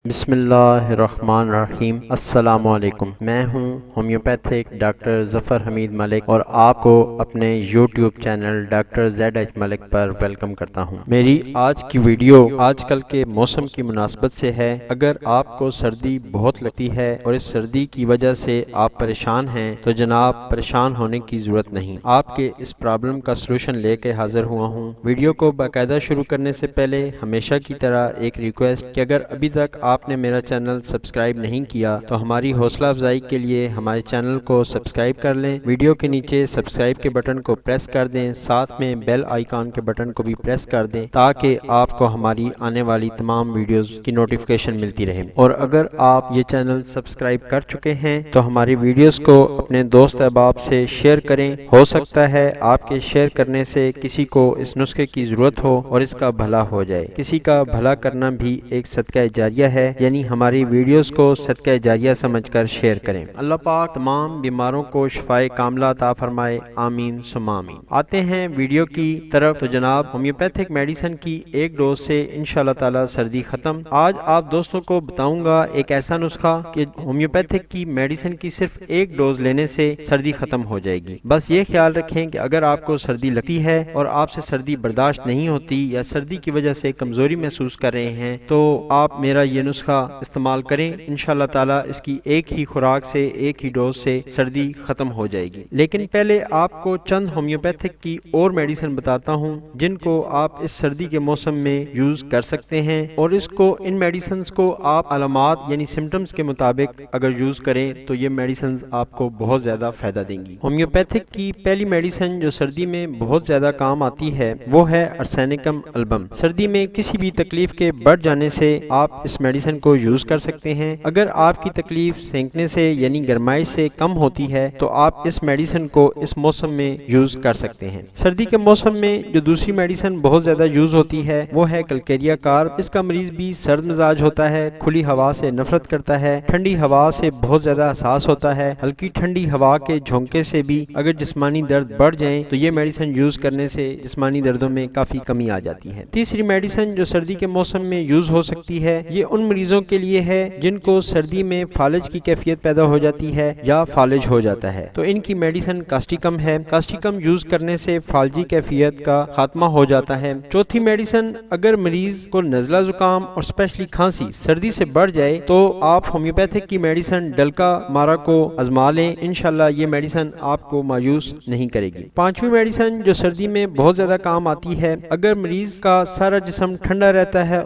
بسم اللہ الرحمن الرحیم۔ السلام علیکم، میں ہوں ہومیوپیتھک ڈاکٹر ظفر حمید ملک اور آپ کو اپنے YouTube channel doctor Z H Malik پر ویلکم کرتا ہوں۔ میری آج کی ویڈیو آج کل کے موسم کی مناسبت سے ہے۔ اگر آپ کو سردی بہت لگتی ہے اور اس سردی کی وجہ سے آپ پریشان ہیں تو جناب پریشان ہونے کی ضرورت نہیں، آپ کے اس پرابلم کا سلوشن لے کے حاضر ہوا ہوں۔ ویڈیو کو باقاعدہ شروع کرنے سے پہلے ہمیشہ کی طرح ایک ریکویسٹ کہ اگر ابھی تک آپ نے میرا چینل سبسکرائب نہیں کیا تو ہماری حوصلہ افزائی کے لیے ہمارے چینل کو سبسکرائب کر لیں، ویڈیو کے نیچے سبسکرائب کے بٹن کو پریس کر دیں، ساتھ میں بیل آئیکن کے بٹن کو بھی پریس کر دیں تاکہ آپ کو ہماری آنے والی تمام ویڈیوز کی نوٹیفیکیشن ملتی رہے۔ اور اگر آپ یہ چینل سبسکرائب کر چکے ہیں تو ہماری ویڈیوز کو اپنے دوست احباب سے شیئر کریں، ہو سکتا ہے آپ کے شیئر کرنے سے کسی کو اس نسخے کی ضرورت ہو اور اس کا بھلا ہو جائے۔ کسی کا بھلا کرنا بھی ایک صدقہ جاریہ ہے، یعنی ہماری ویڈیوز کو صدقہ جاریہ سمجھ کر شیئر کریں۔ اللہ پاک تمام بیماروں کو شفائے کاملہ عطا فرمائے، آمین ثم آمین۔ آتے ہیں ویڈیو کی طرف۔ تو جناب ہومیوپیتھک میڈیسن کی ایک ڈوز سے انشاءاللہ تعالی سردی ختم۔ آج آپ دوستوں کو بتاؤں گا ایک ایسا نسخہ کہ ہومیوپیتھک کی میڈیسن کی صرف ایک ڈوز لینے سے سردی ختم ہو جائے گی۔ بس یہ خیال رکھیں کہ اگر آپ کو سردی لگتی ہے اور آپ سے سردی برداشت نہیں ہوتی یا سردی کی وجہ سے کمزوری محسوس کر رہے ہیں تو آپ میرا یہ نسخہ استعمال کریں، انشاءاللہ تعالی اس کی ایک ہی خوراک سے ایک ہی ڈوز سے سردی ختم ہو جائے گی۔ لیکن پہلے آپ کو چند ہومیوپیتھک کی اور میڈیسن بتاتا ہوں جن کو آپ اس سردی کے موسم میں یوز کر سکتے ہیں، اور ان میڈیسنز کو آپ علامات یعنی سمٹمز کے مطابق اگر یوز کریں تو یہ میڈیسنز آپ کو بہت زیادہ فائدہ دیں گی۔ ہومیوپیتھک کی پہلی میڈیسن جو سردی میں بہت زیادہ کام آتی ہے وہ ہے ارسینکم البم۔ سردی میں کسی بھی تکلیف کے بڑھ جانے سے آپ اس میڈیسن کو یوز کر سکتے ہیں۔ اگر آپ کی تکلیف سینکنے سے یعنی گرمائی سے کم ہوتی ہے تو آپ اس میڈیسن کو اس موسم میں یوز کر سکتے ہیں۔ سردی کے موسم میں جو دوسری میڈیسن بہت زیادہ یوز ہوتی ہے وہ ہے کلکیریا کارب۔ اس کا مریض بھی سرد مزاج ہوتا ہے، کھلی ہوا سے نفرت کرتا ہے، ٹھنڈی ہوا سے بہت زیادہ حساس ہوتا ہے، ہلکی ٹھنڈی ہوا کے جھونکے سے بھی اگر جسمانی درد بڑھ جائیں تو یہ میڈیسن یوز کرنے سے جسمانی دردوں میں کافی کمی آ جاتی ہے۔ تیسری میڈیسن جو سردی کے موسم میں یوز ہو سکتی ہے یہ ان مریضوں کے لیے ہے جن کو سردی میں فالج کی کیفیت پیدا ہو جاتی ہے یا فالج ہو جاتا ہے، تو ان کی میڈیسن کاسٹیکم ہے۔ کاسٹیکم یوز کرنے سے فالجی کیفیت کا خاتمہ ہو جاتا ہے۔ چوتھی میڈیسن اگر مریض کو نزلہ زکام اور اسپیشلی کھانسی سردی سے بڑھ جائے تو آپ ہومیوپیتھک کی میڈیسن ڈلکا مارا کو آزما لیں، انشاءاللہ یہ میڈیسن آپ کو مایوس نہیں کرے گی۔ پانچویں میڈیسن جو سردی میں بہت زیادہ کام آتی ہے اگر مریض کا سارا جسم ٹھنڈا رہتا ہے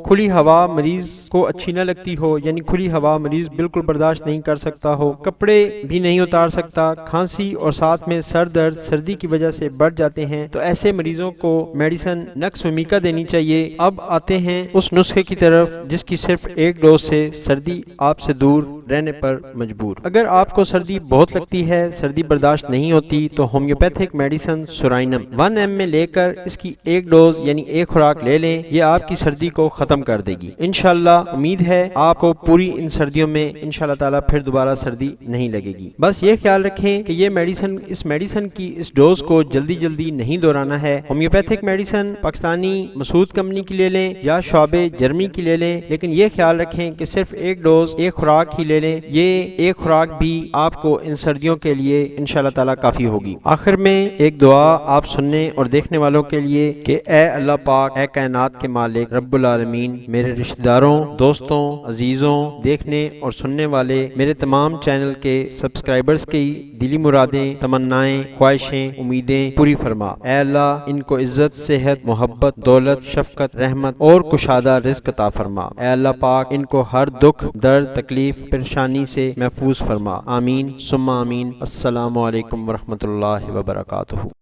کھلی ہوا مریض کو اچھی نہ لگتی ہو، یعنی کھلی ہوا مریض بالکل برداشت نہیں کر سکتا ہو، کپڑے بھی نہیں اتار سکتا، کھانسی اور ساتھ میں سر درد سردی کی وجہ سے بڑھ جاتے ہیں، تو ایسے مریضوں کو میڈیسن نکس ومیکا دینی چاہیے۔ اب آتے ہیں اس نسخے کی طرف جس کی صرف ایک ڈوز سے سردی آپ سے دور رہنے پر مجبور۔ اگر آپ کو سردی بہت لگتی ہے، سردی برداشت نہیں ہوتی تو ہومیوپیتھک میڈیسن سورائنم 1 ml میں لے کر اس کی ایک ڈوز یعنی ایک خوراک لے لیں، یہ آپ کی سردی کو ختم کر دے گی۔ انشاءاللہ امید ہے آپ کو پوری ان سردیوں میں انشاءاللہ تعالی پھر دوبارہ سردی نہیں لگے گی۔ بس یہ خیال رکھیں کہ یہ اس میڈیسن کی اس ڈوز کو جلدی نہیں دہرانا ہے۔ ہومیوپیتھک میڈیسن پاکستانی مسعود کمپنی کی لے لیں یا شعبے جرمنی کی لے لیں، لیکن یہ خیال رکھیں کہ صرف ایک ڈوز ایک خوراک ہی لے لیں، یہ ایک خوراک بھی آپ کو ان سردیوں کے لیے انشاءاللہ تعالی کافی ہوگی۔ آخر میں ایک دعا آپ سننے اور دیکھنے والوں کے لیے کہ اے اللہ پاک، اے کائنات کے مالک رب العالمین، میرے رشتہ داروں، دوستوں، عزیزوں، دیکھنے اور سننے والے میرے تمام چینل کے سبسکرائبرز کی دلی مرادیں، تمنائیں، خواہشیں، امیدیں پوری فرما۔ اے اللہ ان کو عزت، صحت، محبت، دولت، شفقت، رحمت اور کشادہ رزق عطا فرما۔ اے اللہ پاک ان کو ہر دکھ، درد، تکلیف، پریشانی سے محفوظ فرما، آمین ثم آمین۔ السلام علیکم ورحمۃ اللہ وبرکاتہ۔